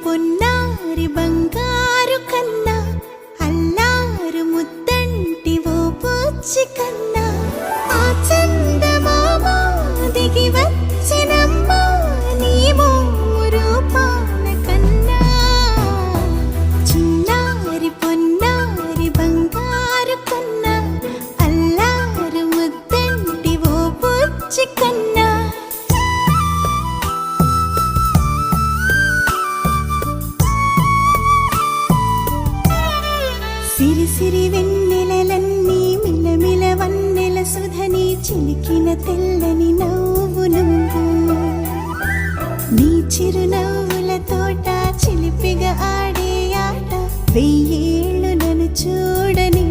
పొన్నారి బంగారు కన్నా అల్లారు ముద్దంటివో పూచి కన్నా ఆ చందమామ దిగి వచ్చినమ్మా నీ రూపాల కన్నా చిన్నారి పొన్నారి బంగారు కన్నా అల్లారు ముద్దంటివో పూచి కన్నా సిరి సిరి వెన్నెలలన్నీ మిలమిల వన్నెల సుధని చిలికిన తెల్లని నవ్వు నువ్వు నీ చిరునవ్వుల తోట చిలిపిగా ఆడే ఆట వెయ్యేళ్ళు నన్ను చూడని